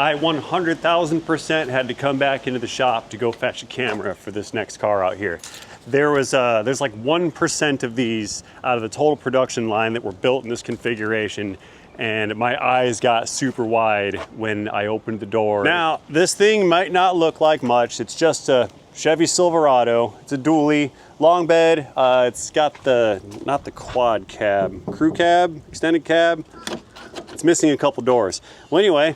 I 100,000% had to come back into the shop to go fetch a camera for this next car out here. There's like 1% of these out of the total production line that were built in this configuration, and my eyes got super wide when I opened the door. Now, this thing might not look like much. It's just a Chevy Silverado. It's a dually, long bed. It's got not the quad cab, crew cab, extended cab. It's missing a couple doors. Well, anyway,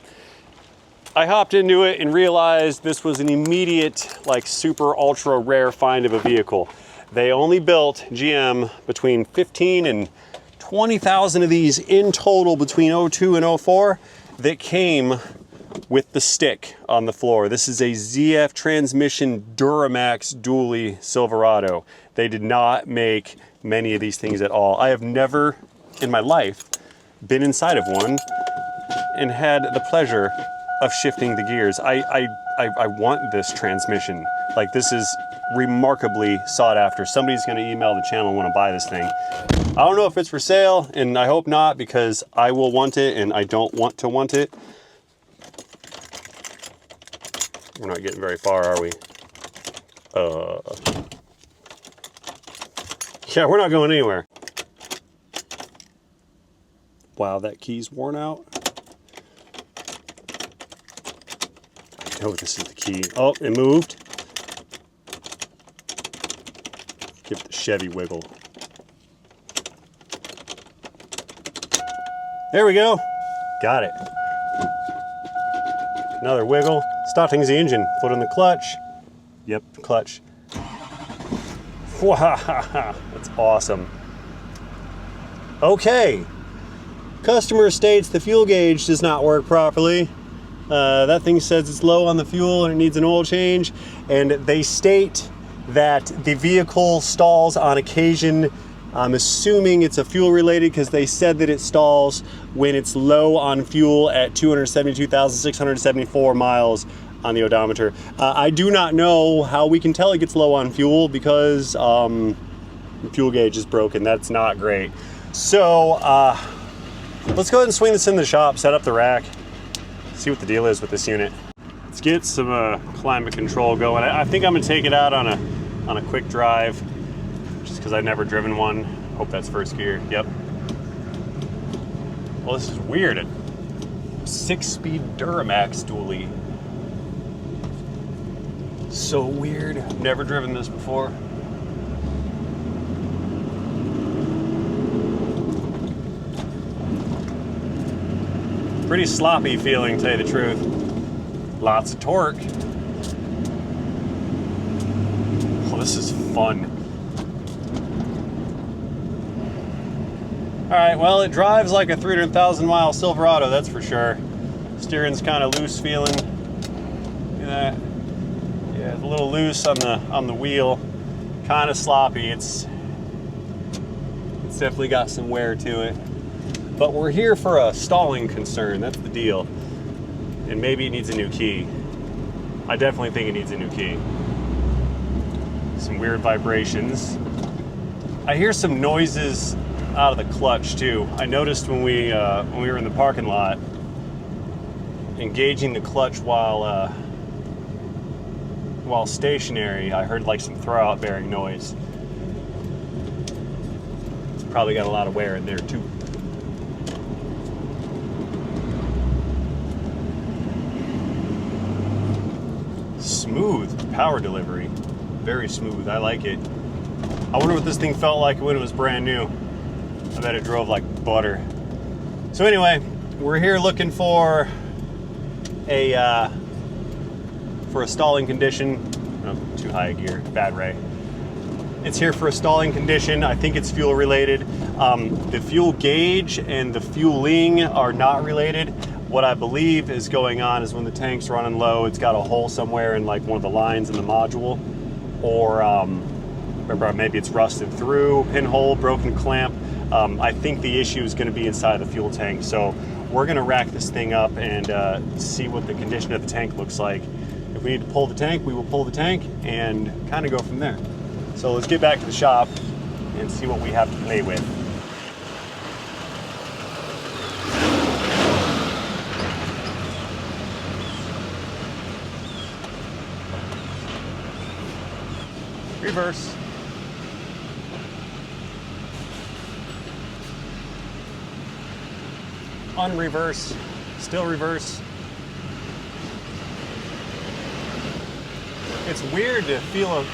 I hopped into it and realized this was an immediate, like super ultra rare find of a vehicle. They only built, GM, between 15 and 20,000 of these in total between 02 and 04 that came with the stick on the floor. This is a ZF transmission Duramax dually Silverado. They did not make many of these things at all. I have never in my life been inside of one and had the pleasure of shifting the gears. I want this transmission. Like, this is remarkably sought after. Somebody's gonna email the channel and wanna buy this thing. I don't know if it's for sale, and I hope not, because I will want it and I don't want to want it. We're not getting very far, are we? Yeah, we're not going anywhere. Wow, that key's worn out. I know this is the key. Oh, it moved. Give it the Chevy wiggle. There we go. Got it. Another wiggle. Starting the engine. Foot on the clutch. Yep, clutch. Wow, that's awesome. Okay. Customer states the fuel gauge does not work properly. That thing says it's low on the fuel and it needs an oil change. And they state that the vehicle stalls on occasion. I'm assuming it's a fuel related, because they said that it stalls when it's low on fuel at 272,674 miles on the odometer. I do not know how we can tell it gets low on fuel, because the fuel gauge is broken. That's not great. So let's go ahead and swing this in the shop, set up the rack, see what the deal is with this unit. Let's get some climate control going. I think I'm gonna take it out on a quick drive, just because I've never driven one. Hope that's first gear. Yep. Well, this is weird. A 6-speed Duramax dually. So weird. I've never driven this before. Pretty sloppy feeling, to tell you the truth. Lots of torque. Oh, this is fun. All right, well, it drives like a 300,000 mile Silverado, that's for sure. Steering's kind of loose feeling. Look at that. Yeah, it's a little loose on the wheel. Kind of sloppy. It's definitely got some wear to it. But we're here for a stalling concern, that's the deal. And maybe it needs a new key. I definitely think it needs a new key. Some weird vibrations. I hear some noises out of the clutch too. I noticed when we were in the parking lot, engaging the clutch while stationary, I heard like some throwout bearing noise. It's probably got a lot of wear in there too. Smooth power delivery. Very smooth. I like it. I wonder what this thing felt like when it was brand new. I bet it drove like butter. So anyway, we're here looking for a stalling condition. Oh, too high a gear. Bad ray. It's here for a stalling condition. I think it's fuel related. The fuel gauge and the fueling are not related. What I believe is going on is when the tank's running low, it's got a hole somewhere in like one of the lines in the module, or remember, maybe it's rusted through, pinhole, broken clamp. I think the issue is going to be inside the fuel tank. So we're going to rack this thing up and see what the condition of the tank looks like. If we need to pull the tank, we will pull the tank and kind of go from there. So let's get back to the shop and see what we have to play with. Reverse. Unreverse. Still reverse. It's weird to feel a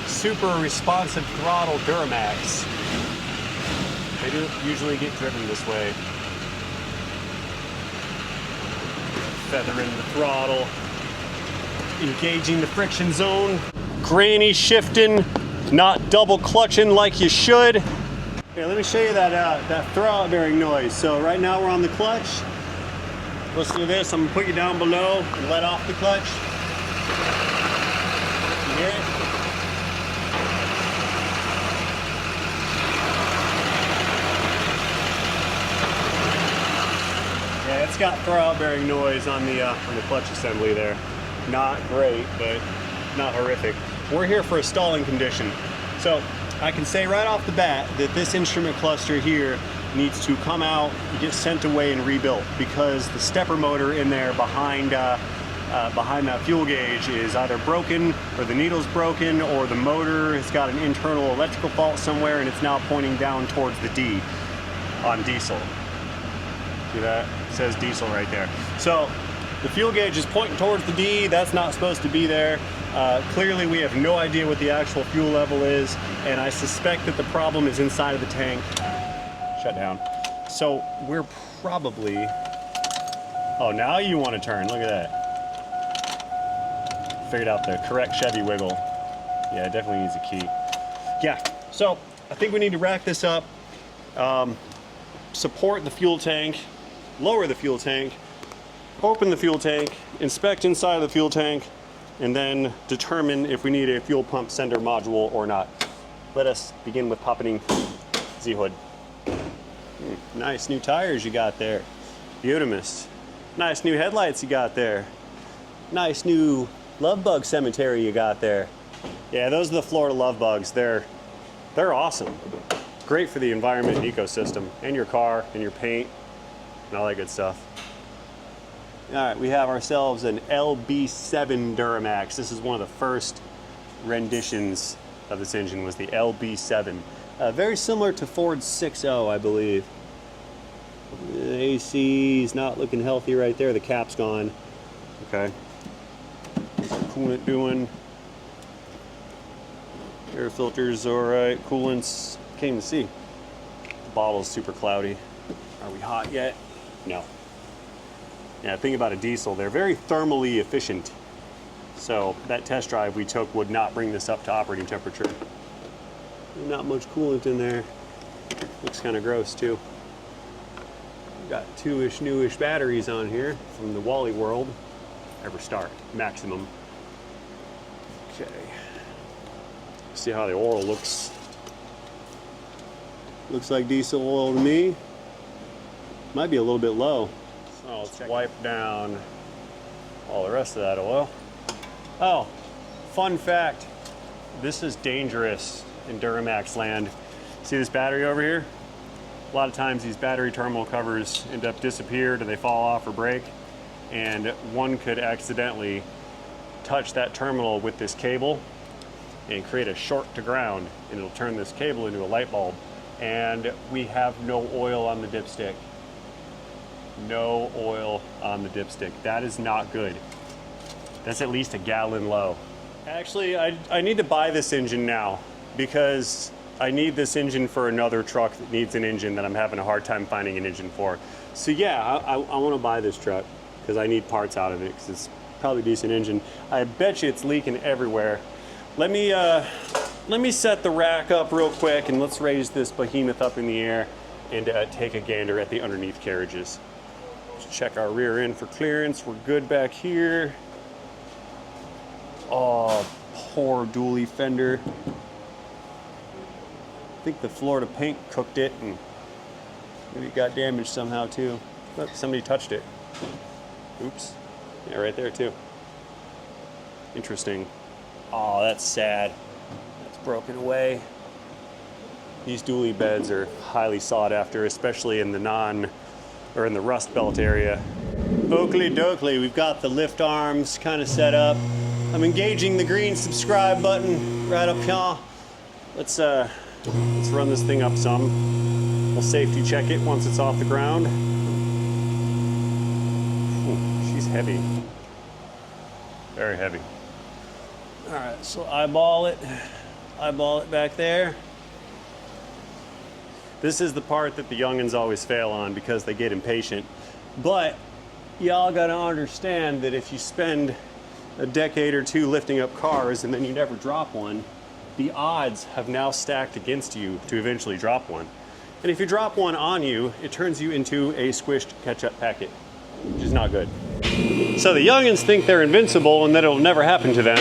super responsive throttle Duramax. They don't usually get driven this way. Feathering the throttle, engaging the friction zone, granny shifting, not double clutching like you should. Here, let me show you that throttle bearing noise. So right now we're on the clutch. Listen to this. I'm gonna put you down below and let off the clutch. You hear it? Yeah, it's got throttle bearing noise on the clutch assembly there. Not great, but not horrific. We're here for a stalling condition. So I can say right off the bat that this instrument cluster here needs to come out, get sent away and rebuilt, because the stepper motor in there behind that fuel gauge is either broken, or the needle's broken, or the motor has got an internal electrical fault somewhere and it's now pointing down towards the D on diesel. See that? It says diesel right there. So the fuel gauge is pointing towards the D. That's not supposed to be there. Clearly we have no idea what the actual fuel level is, and I suspect that the problem is inside of the tank. Shut down. So we're probably, oh, now you want to turn, look at that. Figured out the correct Chevy wiggle. Yeah, it definitely needs a key. Yeah, so I think we need to rack this up, support the fuel tank, lower the fuel tank, open the fuel tank, inspect inside of the fuel tank, and then determine if we need a fuel pump sender module or not. Let us begin with popping Z-hood. Nice new tires you got there. Beautimous. Nice new headlights you got there. Nice new love bug cemetery you got there. Yeah, those are the Florida love bugs. They're awesome. Great for the environment and ecosystem, and your car, and your paint, and all that good stuff. All right, we have ourselves an LB7 Duramax. This is one of the first renditions of this engine, was the LB7. Very similar to Ford's 6.0, I believe. The AC is not looking healthy right there. The cap's gone. Okay. What's the coolant doing? Air filters, all right. Coolant's, can't even see. The bottle's super cloudy. Are we hot yet? No. Yeah, think about a diesel. They're very thermally efficient. So that test drive we took would not bring this up to operating temperature. Not much coolant in there. Looks kind of gross too. Got 2-ish newish batteries on here from the Wally World. Ever start, maximum. Okay. See how the oil looks. Looks like diesel oil to me. Might be a little bit low. So let's wipe down all the rest of that oil. Oh, fun fact. This is dangerous in Duramax land. See this battery over here? A lot of times these battery terminal covers end up disappeared or they fall off or break, and one could accidentally touch that terminal with this cable and create a short to ground, and it'll turn this cable into a light bulb. And we have no oil on the dipstick. No oil on the dipstick. That is not good. That's at least a gallon low. Actually, I need to buy this engine now, because I need this engine for another truck that needs an engine that I'm having a hard time finding an engine for. So yeah, I want to buy this truck because I need parts out of it, because it's probably a decent engine. I bet you it's leaking everywhere. Let me set the rack up real quick, and let's raise this behemoth up in the air and take a gander at the underneath carriages. Let's check our rear end for clearance. We're good back here. Oh, poor dually fender. I think the Florida paint cooked it, and maybe it got damaged somehow too. Look, somebody touched it. Oops. Yeah, right there too. Interesting. Oh, that's sad. That's broken away. These dually beds are highly sought after, especially in the in the rust belt area. Oakley dokley, we've got the lift arms kind of set up. I'm engaging the green subscribe button right up here. Let's run this thing up some. We'll safety check it once it's off the ground. Ooh, she's heavy. Very heavy. All right, so eyeball it back there. This is the part that the youngins always fail on because they get impatient. But y'all gotta understand that if you spend a decade or two lifting up cars and then you never drop one, the odds have now stacked against you to eventually drop one. And if you drop one on you, it turns you into a squished ketchup packet, which is not good. So the youngins think they're invincible and that it'll never happen to them.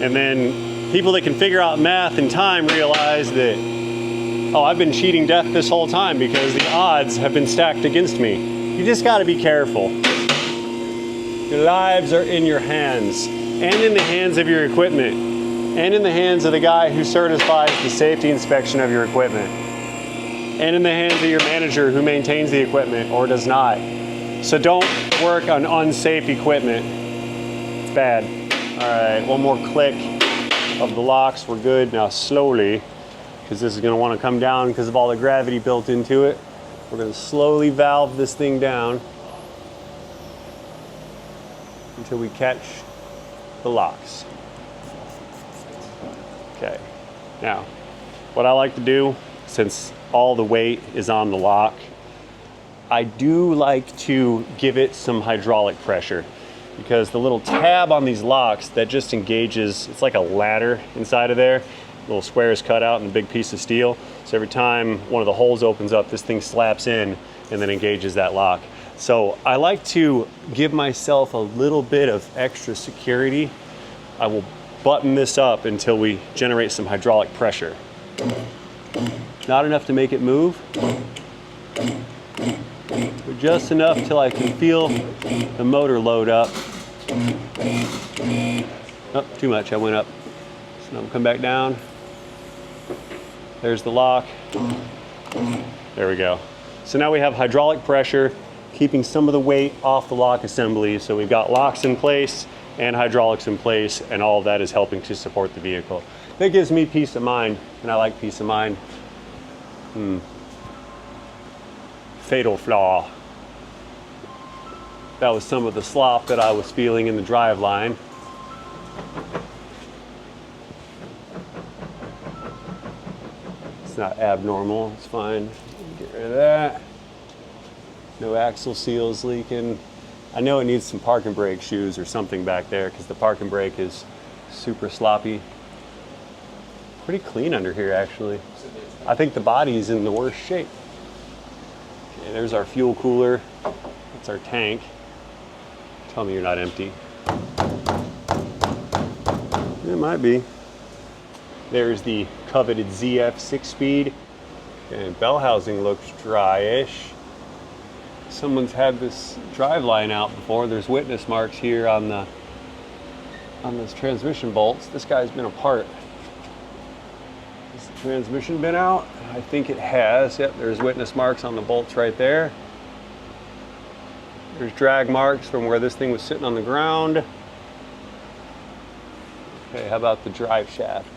And then people that can figure out math and time realize that, oh, I've been cheating death this whole time because the odds have been stacked against me. You just gotta be careful. Your lives are in your hands and in the hands of your equipment and in the hands of the guy who certifies the safety inspection of your equipment and in the hands of your manager who maintains the equipment or does not. So don't work on unsafe equipment. It's bad. All right, one more click of the locks. We're good. Now slowly, because this is gonna wanna come down because of all the gravity built into it, we're gonna slowly valve this thing down until we catch the locks. Okay, now, what I like to do, since all the weight is on the lock, I do like to give it some hydraulic pressure because the little tab on these locks that just engages, it's like a ladder inside of there, little squares cut out and a big piece of steel. So every time one of the holes opens up, this thing slaps in and then engages that lock. So I like to give myself a little bit of extra security. I will button this up until we generate some hydraulic pressure. Not enough to make it move, but just enough till I can feel the motor load up. Oh, too much, I went up. So now we'll come back down. There's the lock. There we go. So now we have hydraulic pressure, keeping some of the weight off the lock assembly. So we've got locks in place and hydraulics in place, and all of that is helping to support the vehicle. That gives me peace of mind, and I like peace of mind. Fatal flaw. That was some of the slop that I was feeling in the drive line. It's not abnormal, it's fine. Get rid of that. No axle seals leaking. I know it needs some parking brake shoes or something back there because the parking brake is super sloppy. Pretty clean under here, actually. I think the body's in the worst shape. Okay, there's our fuel cooler. That's our tank. Tell me you're not empty. It might be. There's the coveted ZF 6-speed. And bell housing looks dry-ish. Someone's had this drive line out before. There's witness marks here on this transmission bolts. This guy's been apart. Has the transmission been out? I think it has. Yep, there's witness marks on the bolts right there. There's drag marks from where this thing was sitting on the ground. Okay, how about the drive shaft?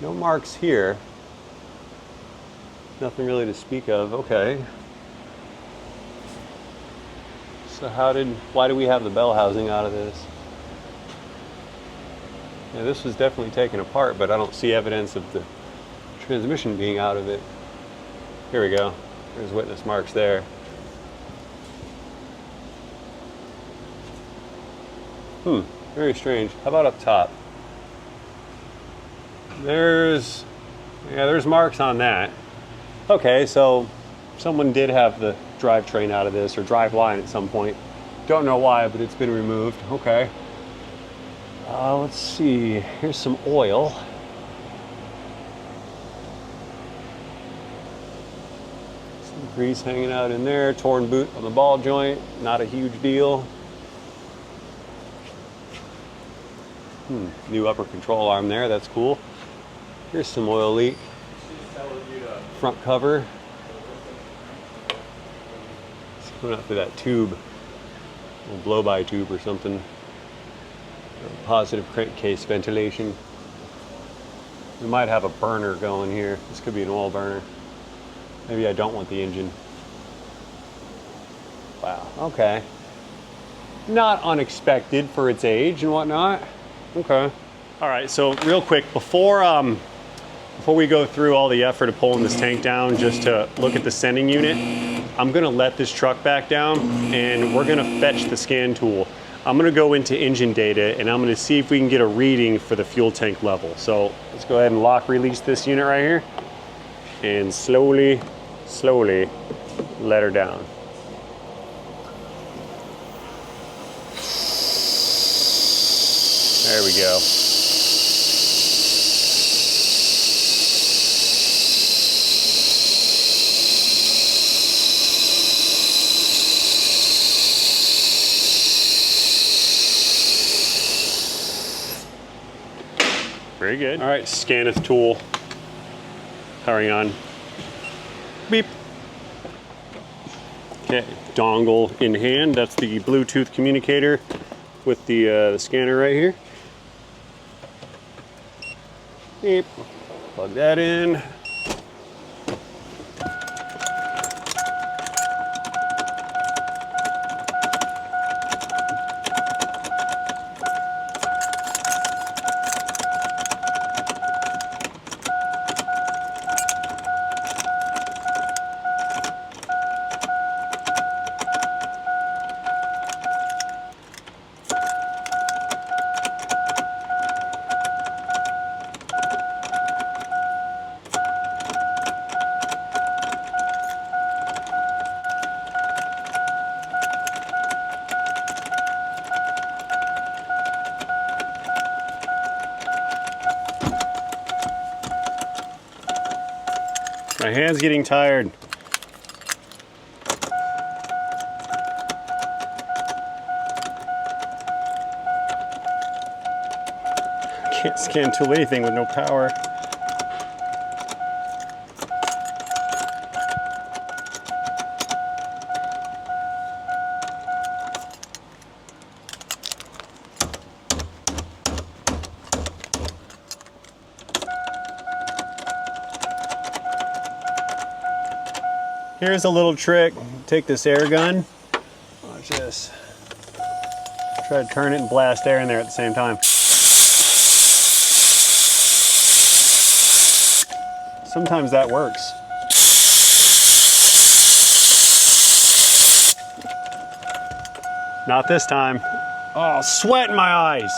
No marks here. Nothing really to speak of. Okay. So why do we have the bell housing out of this? Yeah, this was definitely taken apart, but I don't see evidence of the transmission being out of it. Here we go. There's witness marks there. Very strange. How about up top? There's marks on that. Okay, so someone did have the drivetrain out of this, or drive line at some point. Don't know why, but it's been removed. Okay. Let's see. Here's some oil. Some grease hanging out in there. Torn boot on the ball joint. Not a huge deal. New upper control arm there. That's cool. Here's some oil leak. Front cover. It's coming up through that tube. little blow-by tube or something. Or positive crankcase ventilation. We might have a burner going here. This could be an oil burner. Maybe I don't want the engine. Wow, okay. Not unexpected for its age and whatnot. Okay. All right, so real quick, before we go through all the effort of pulling this tank down just to look at the sending unit, I'm gonna let this truck back down and we're gonna fetch the scan tool. I'm gonna go into engine data and I'm gonna see if we can get a reading for the fuel tank level. So let's go ahead and lock release this unit right here and slowly let her down. There we go. Very good. All right, scaneth tool. Powering on. Beep. Okay, dongle in hand. That's the Bluetooth communicator with the scanner right here. Beep. Plug that in. My hand's getting tired. Can't scan tool anything with no power. Here's a little trick. Take this air gun. Watch this. Try to turn it and blast air in there at the same time. Sometimes that works. Not this time. Oh, sweat in my eyes.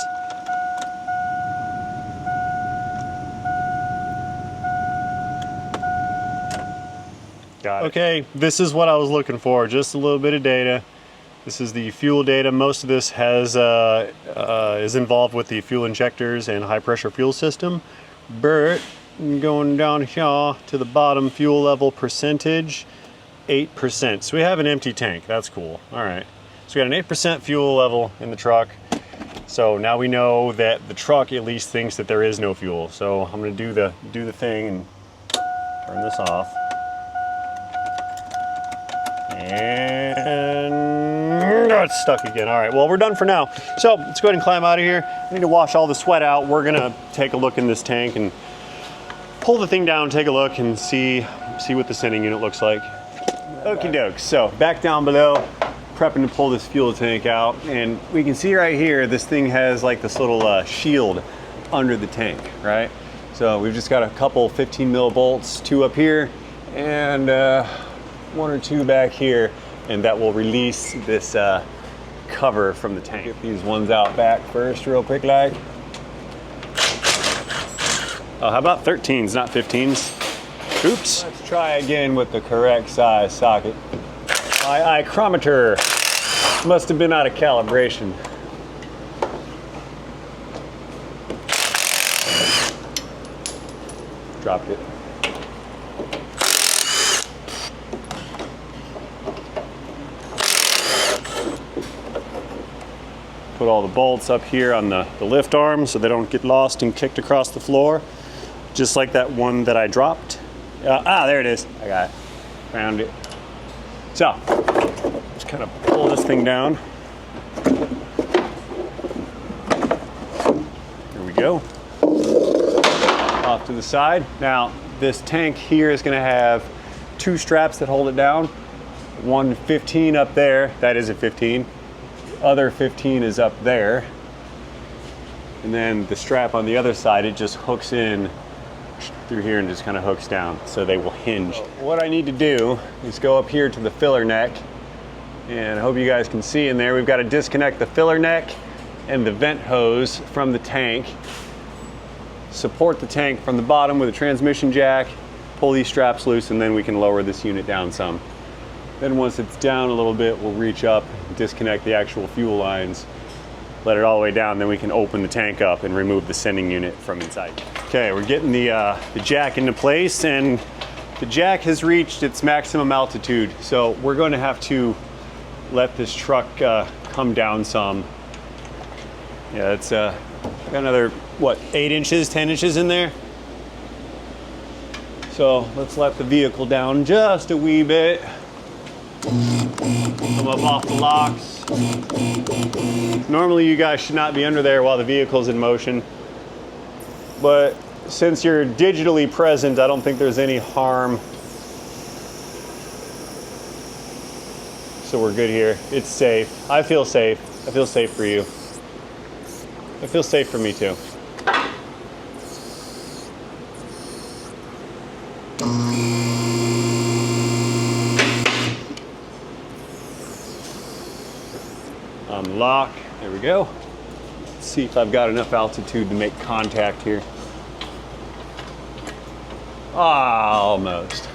Got it. Okay, this is what I was looking for. Just a little bit of data. This is the fuel data. Most of this is involved with the fuel injectors and high pressure fuel system. But going down here to the bottom, fuel level percentage, 8%. So we have an empty tank. That's cool. All right. So we got an 8% fuel level in the truck. So now we know that the truck at least thinks that there is no fuel. So I'm gonna do the thing and turn this off. And it's stuck again. All right, well, we're done for now. So let's go ahead and climb out of here. I need to wash all the sweat out. We're gonna take a look in this tank and pull the thing down, take a look and see what the sending unit looks like. Okie doke, so back down below, prepping to pull this fuel tank out. And we can see right here, this thing has like this little shield under the tank, right? So we've just got a couple 15 mil bolts, 2 up here and 1 or 2 back here, and that will release this cover from the tank. Get these ones out back first real quick like. Oh, how about 13s, not 15s? Oops. Let's try again with the correct size socket. My ichrometer must have been out of calibration. Dropped it. Put all the bolts up here on the lift arm so they don't get lost and kicked across the floor. Just like that one that I dropped. There it is. I got it. Found it. So, just kind of pull this thing down. Here we go. Off to the side. Now, this tank here is going to have 2 straps that hold it down. One 15 up there. That is a 15. Other 15 is up there. And then the strap on the other side, it just hooks in through here and just kind of hooks down, so they will hinge. What I need to do is go up here to the filler neck, and I hope you guys can see in there, we've got to disconnect the filler neck and the vent hose from the tank, support the tank from the bottom with a transmission jack, pull these straps loose, and then we can lower this unit down some. Then once it's down a little bit, we'll reach up, disconnect the actual fuel lines, let it all the way down, then we can open the tank up and remove the sending unit from inside. Okay, we're getting the jack into place, and the jack has reached its maximum altitude, so we're going to have to let this truck come down some. Yeah, it's got another, what, 8 inches, 10 inches in there? So let's let the vehicle down just a wee bit. Come up off the locks. Normally you guys should not be under there while the vehicle's in motion, but since you're digitally present, I don't think there's any harm. So we're good here. It's safe. I feel safe. I feel safe for you. I feel safe for me too. Unlock. There we go. Let's see if I've got enough altitude to make contact here. Almost.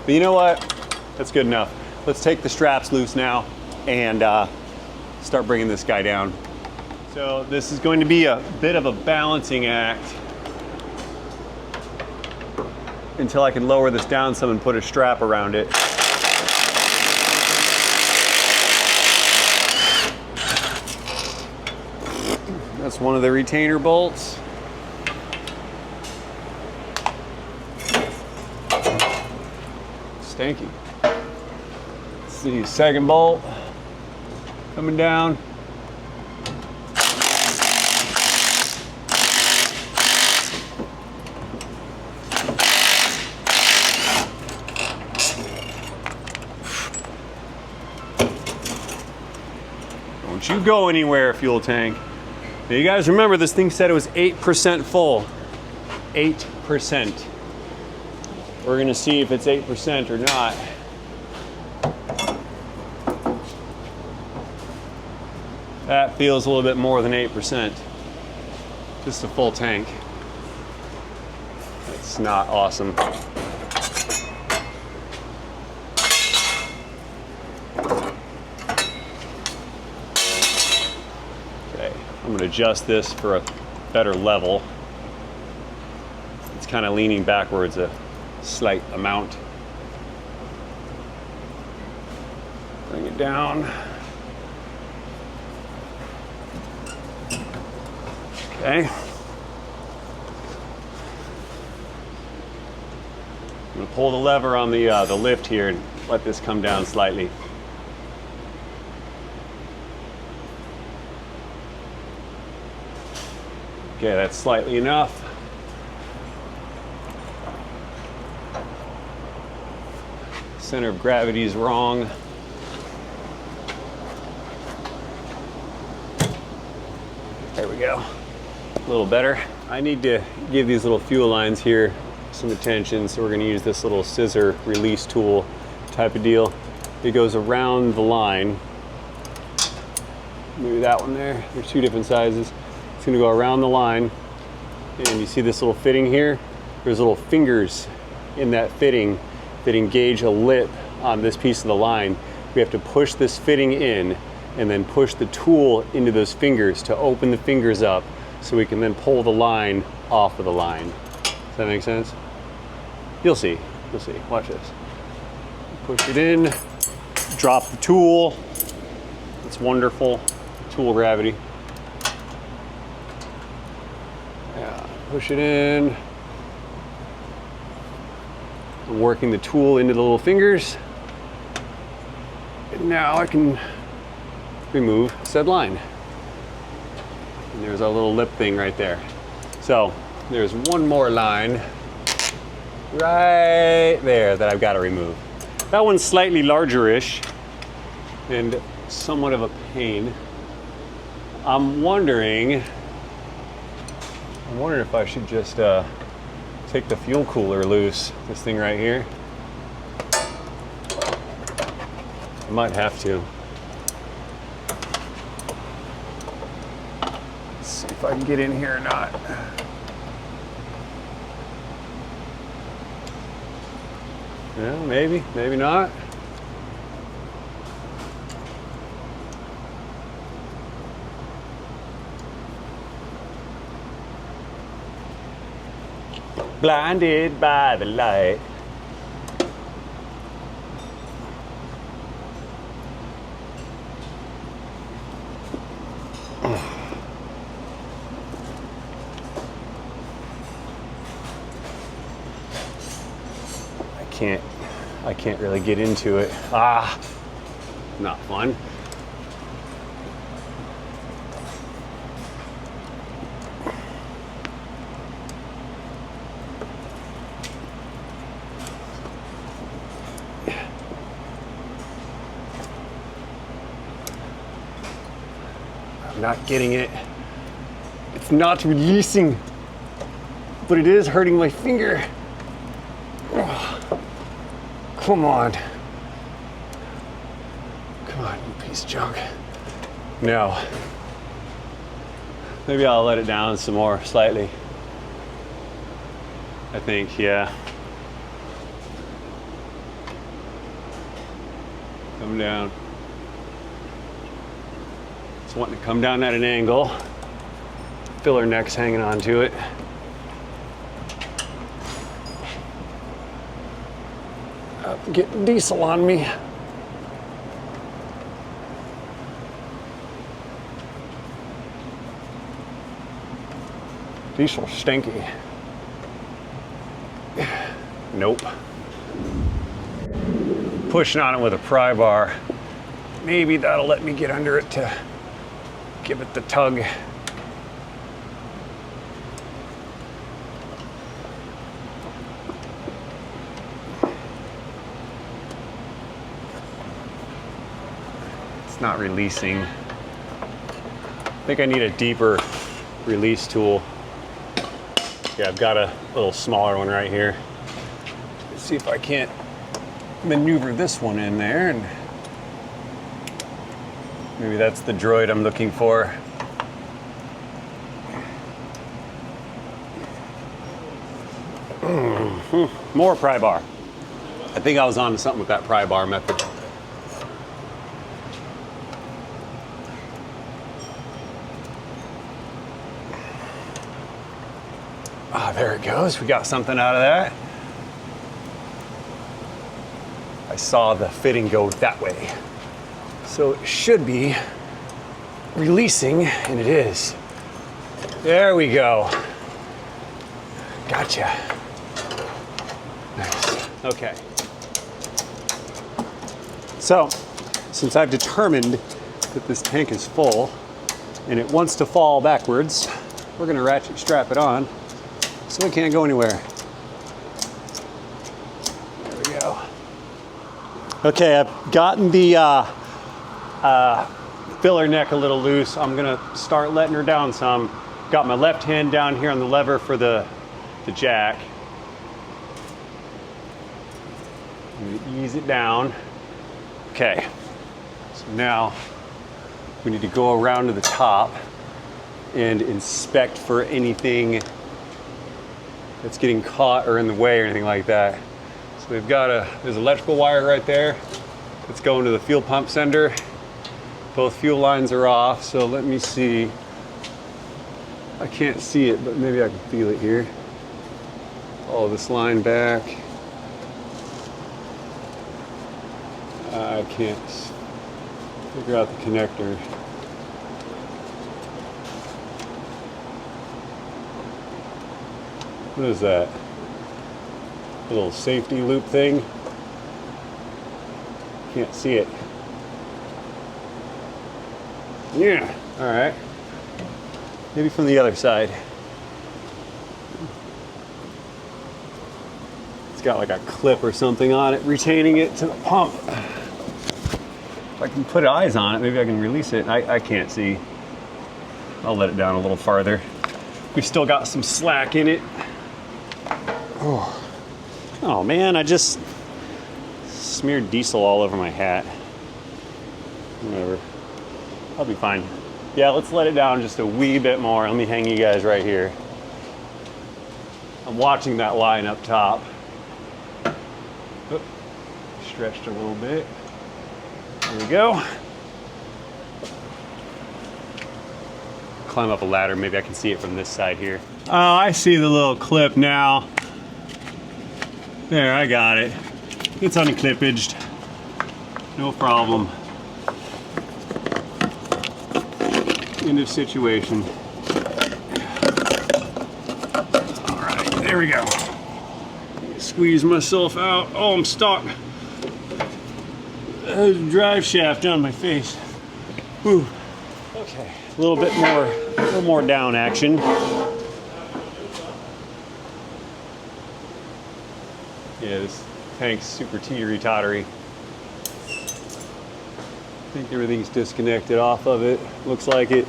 But you know what? That's good enough. Let's take the straps loose now and start bringing this guy down. So this is going to be a bit of a balancing act until I can lower this down some and put a strap around it. That's one of the retainer bolts. Stanky. Let's see, second bolt coming down. Don't you go anywhere, fuel tank. Now you guys remember this thing said it was 8% full. 8%. We're gonna see if it's 8% or not. That feels a little bit more than 8%. Just a full tank. That's not awesome. Okay, I'm gonna adjust this for a better level. It's kind of leaning backwards a slight amount. Bring it down. Okay. I'm gonna pull the lever on the lift here and let this come down slightly. Okay, that's slightly enough. Center of gravity is wrong. There we go. A little better. I need to give these little fuel lines here some attention, so we're going to use this little scissor release tool type of deal. It goes around the line. Maybe that one there. There's two different sizes. It's going to go around the line, and you see this little fitting here? There's little fingers in that fitting that engage a lip on this piece of the line. We have to push this fitting in and then push the tool into those fingers to open the fingers up so we can then pull the line off of the line. Does that make sense? You'll see. You'll see. Watch this. Push it in, drop the tool. It's wonderful. Tool gravity. Yeah, push it in. Working the tool into the little fingers. And now I can remove said line. And there's our little lip thing right there. So there's one more line right there that I've got to remove. That one's slightly larger-ish and somewhat of a pain. I'm wondering if I should just take the fuel cooler loose, this thing right here. I might have to. Let's see if I can get in here or not. Yeah, maybe, maybe not. Blinded by the light. I can't really get into it. Ah, not fun. I'm not getting it. It's not releasing, but it is hurting my finger. Come on. Come on, you piece of junk. No. Maybe I'll let it down some more, slightly. I think, yeah. Come down. It's wanting to come down at an angle. Filler neck's hanging on to it. Getting diesel on me. Diesel stinky. Nope. Pushing on it with a pry bar. Maybe that'll let me get under it to give it the tug. Not releasing. I think I need a deeper release tool. Yeah, I've got a little smaller one right here. Let's see if I can't maneuver this one in there, and maybe that's the droid I'm looking for. More pry bar. I think I was on to something with that pry bar method. Ah, there it goes. We got something out of that. I saw the fitting go that way. So it should be releasing, and it is. There we go. Gotcha. Nice. Okay. So, since I've determined that this tank is full and it wants to fall backwards, we're going to ratchet strap it on so it can't go anywhere. There we go. Okay, I've gotten the filler neck a little loose. I'm going to start letting her down some. Got my left hand down here on the lever for the jack. I'm going to ease it down. Okay, so now we need to go around to the top and inspect for anything that's getting caught or in the way or anything like that. So we've got there's electrical wire right there that's going to the fuel pump sender. Both fuel lines are off, so let me see. I can't see it, but maybe I can feel it here. Oh, this line back. I can't figure out the connector. What is that? A little safety loop thing? Can't see it. Yeah, all right. Maybe from the other side. It's got like a clip or something on it, retaining it to the pump. If I can put eyes on it, maybe I can release it. I can't see. I'll let it down a little farther. We've still got some slack in it. Oh man, I just smeared diesel all over my hat. Whatever. I'll be fine. Yeah, let's let it down just a wee bit more. Let me hang you guys right here. I'm watching that line up top. Stretched a little bit. There we go. Climb up a ladder, maybe I can see it from this side here. Oh, I see the little clip now. There, I got it. It's unclippaged. No problem. End of situation. All right, there we go. Squeeze myself out. Oh, I'm stuck. There's a drive shaft down my face. Whew. Okay, a little more down action. Yeah, this tank's super teetery-tottery. I think everything's disconnected off of it. Looks like it,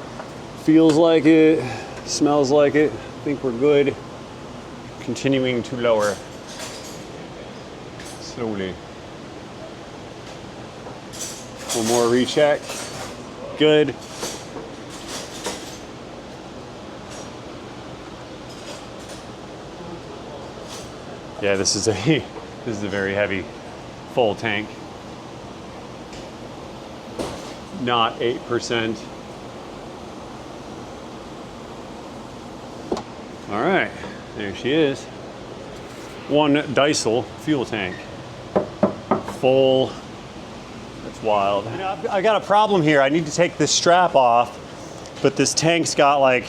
feels like it, smells like it. I think we're good. Continuing to lower. Slowly. One more recheck. Good. Yeah, this is a very heavy full tank. Not 8%. All right, there she is. One diesel fuel tank. Full. That's wild. You know, I got a problem here. I need to take this strap off, but this tank's got like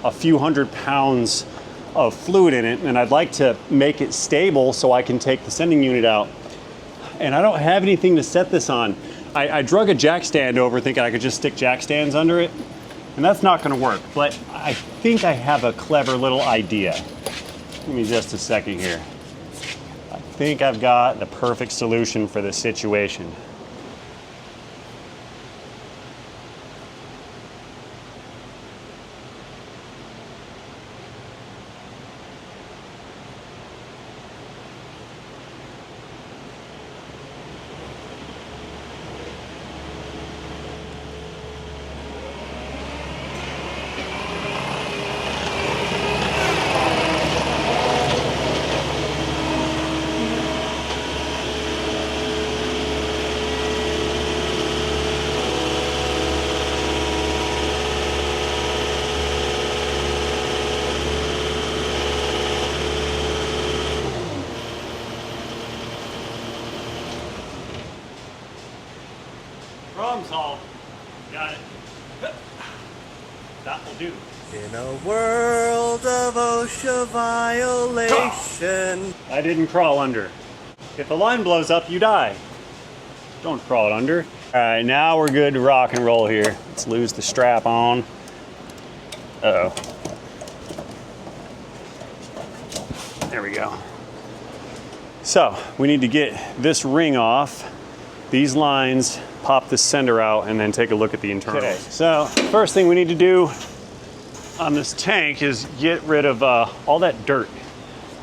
a few hundred pounds of fluid in it, and I'd like to make it stable so I can take the sending unit out. And I don't have anything to set this on. I drug a jack stand over thinking I could just stick jack stands under it, and that's not gonna work, but I think I have a clever little idea. Give me just a second here. I think I've got the perfect solution for this situation. Problem solved. Got it. That will do. In a world of OSHA violation. I didn't crawl under. If the line blows up, you die. Don't crawl it under. All right, now we're good to rock and roll here. Let's lose the strap on. Uh-oh. There we go. So we need to get this ring off, these lines, pop the sender out, and then take a look at the internals. Okay. So first thing we need to do on this tank is get rid of all that dirt.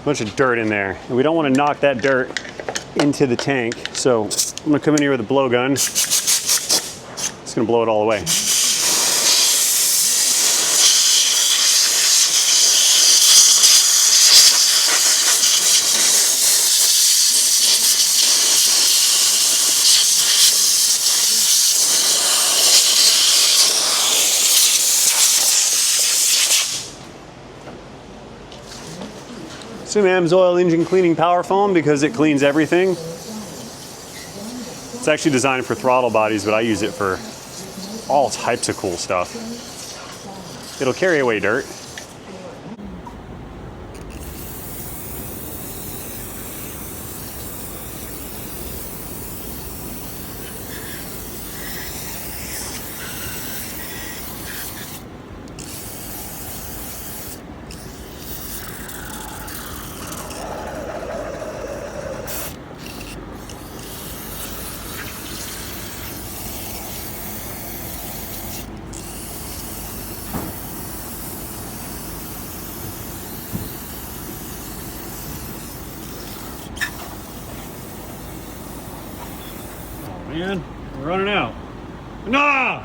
A bunch of dirt in there. And we don't want to knock that dirt into the tank. So I'm gonna come in here with a blowgun. It's gonna blow it all away. Some AMSOIL engine cleaning power foam because it cleans everything. It's actually designed for throttle bodies, but I use it for all types of cool stuff. It'll carry away dirt. Man, we're running out. Nah!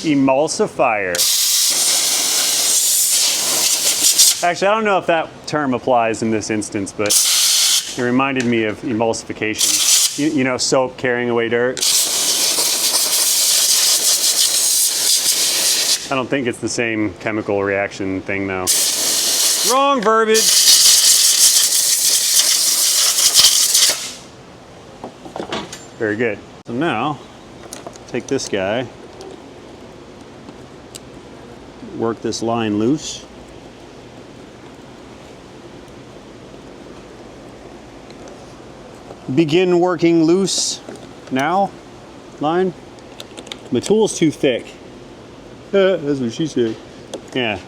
Emulsifier. Actually, I don't know if that term applies in this instance, but it reminded me of emulsification. You know, soap carrying away dirt. I don't think it's the same chemical reaction thing though. Wrong verbiage. Very good. So now, take this guy, work this line loose. Begin working loose now, line. My tool's too thick. That's what she said. Yeah,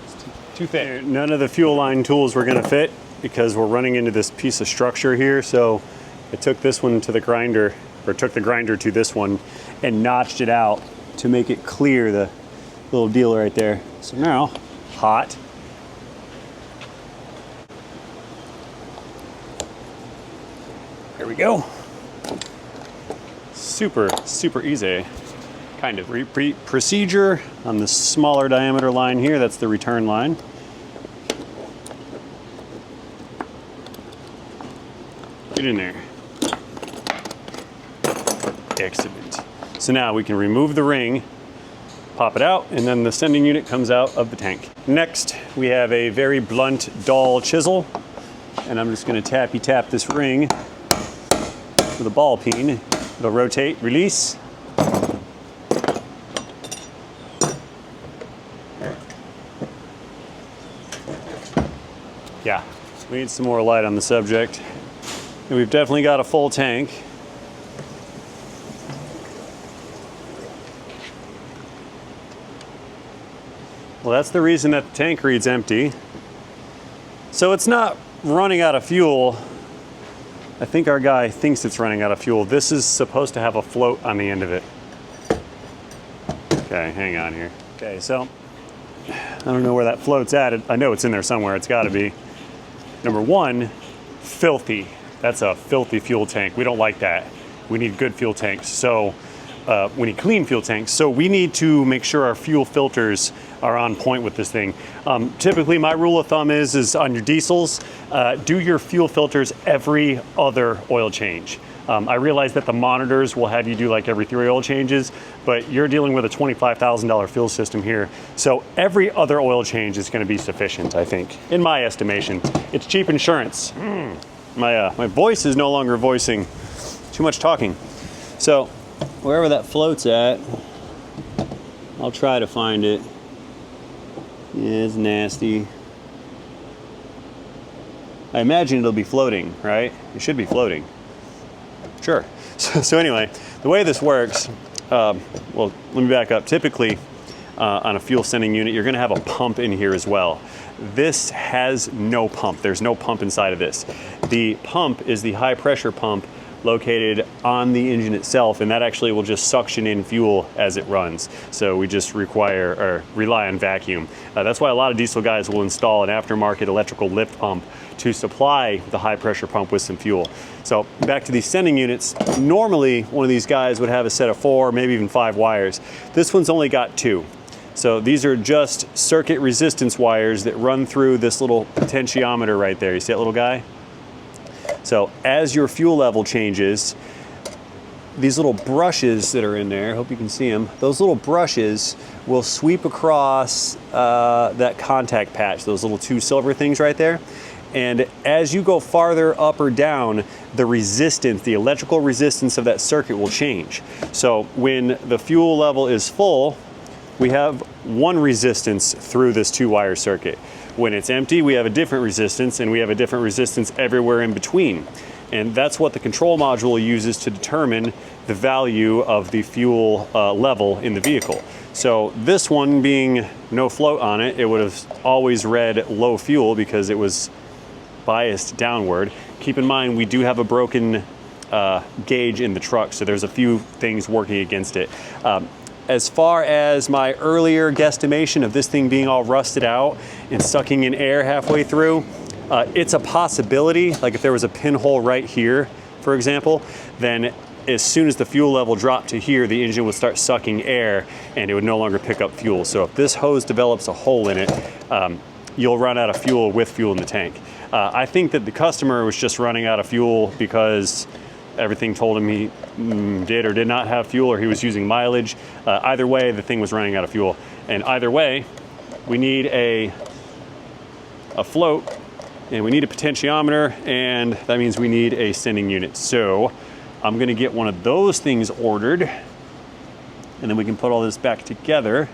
it's too thick. None of the fuel line tools were gonna fit because we're running into this piece of structure here. So I took this one to the grinder, or took the grinder to this one and notched it out to make it clear the little deal right there. So now, hot. There we go. Super, super easy. Kind of. Repeat procedure on the smaller diameter line here. That's the return line. Get in there. Excellent. So now we can remove the ring, pop it out, and then the sending unit comes out of the tank. Next, we have a very blunt, dull chisel, and I'm just gonna tappy tap this ring with a ball peen. It'll rotate, release. Yeah, we need some more light on the subject. And we've definitely got a full tank. Well, that's the reason that the tank reads empty. So it's not running out of fuel. I think our guy thinks it's running out of fuel. This is supposed to have a float on the end of it. Okay, hang on here. Okay, so I don't know where that float's at. I know it's in there somewhere. It's got to be. Number one, filthy. That's a filthy fuel tank. We don't like that. We need good fuel tanks. So we need clean fuel tanks. So we need to make sure our fuel filters are on point with this thing. Typically, my rule of thumb is on your diesels, do your fuel filters every other oil change. I realize that the monitors will have you do like every 3 oil changes, but you're dealing with a $25,000 fuel system here. So every other oil change is gonna be sufficient, I think, in my estimation. It's cheap insurance. My voice is no longer voicing, too much talking. So wherever that floats at, I'll try to find it. Yeah, it's nasty. I imagine it'll be floating, right? It should be floating. Sure. So anyway, the way this works, well, let me back up. Typically, on a fuel sending unit, you're gonna have a pump in here as well. This has no pump. There's no pump inside of this. The pump is the high pressure pump located on the engine itself, and that actually will just suction in fuel as it runs. So we just require or rely on vacuum. That's why a lot of diesel guys will install an aftermarket electrical lift pump to supply the high pressure pump with some fuel. So back to these sending units, normally one of these guys would have a set of 4, maybe even 5 wires. This one's only got 2. So these are just circuit resistance wires that run through this little potentiometer right there. You see that little guy? So as your fuel level changes, these little brushes that are in there, hope you can see them, those little brushes will sweep across that contact patch, those little 2 silver things right there. And as you go farther up or down, the resistance, the electrical resistance of that circuit will change. So when the fuel level is full, we have one resistance through this 2-wire circuit. When it's empty, we have a different resistance, and we have a different resistance everywhere in between. And that's what the control module uses to determine the value of the fuel level in the vehicle. So this one being no float on it, it would have always read low fuel because it was biased downward. Keep in mind, we do have a broken gauge in the truck, so there's a few things working against it. As far as my earlier guesstimation of this thing being all rusted out and sucking in air halfway through, it's a possibility. Like if there was a pinhole right here, for example, then as soon as the fuel level dropped to here, the engine would start sucking air and it would no longer pick up fuel. So if this hose develops a hole in it, you'll run out of fuel with fuel in the tank. I think that the customer was just running out of fuel because everything told him he did or did not have fuel, or he was using mileage. Either way, the thing was running out of fuel. And either way, we need a float, and we need a potentiometer, and that means we need a sending unit. So I'm gonna get one of those things ordered, and then we can put all this back together.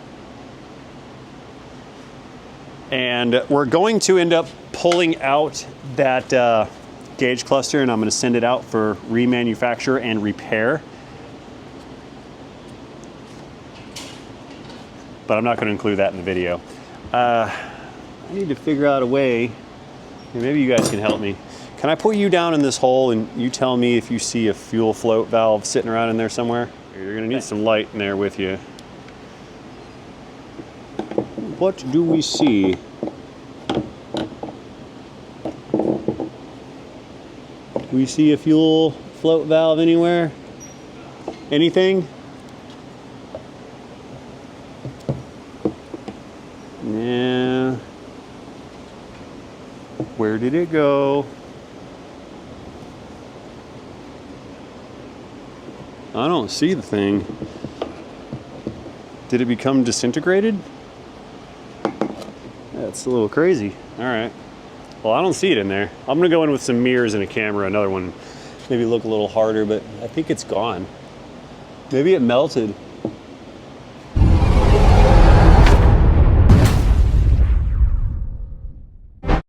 And we're going to end up pulling out that gauge cluster, and I'm gonna send it out for remanufacture and repair. But I'm not gonna include that in the video. I need to figure out a way, maybe you guys can help me. Can I put you down in this hole and you tell me if you see a fuel float valve sitting around in there somewhere? You're gonna need some light in there with you. What do we see? Do we see a fuel float valve anywhere? Anything? Yeah. Where did it go? I don't see the thing. Did it become disintegrated? That's a little crazy. All right. Well, I don't see it in there. I'm gonna go in with some mirrors and a camera, another one. Maybe look a little harder, but I think it's gone. Maybe it melted.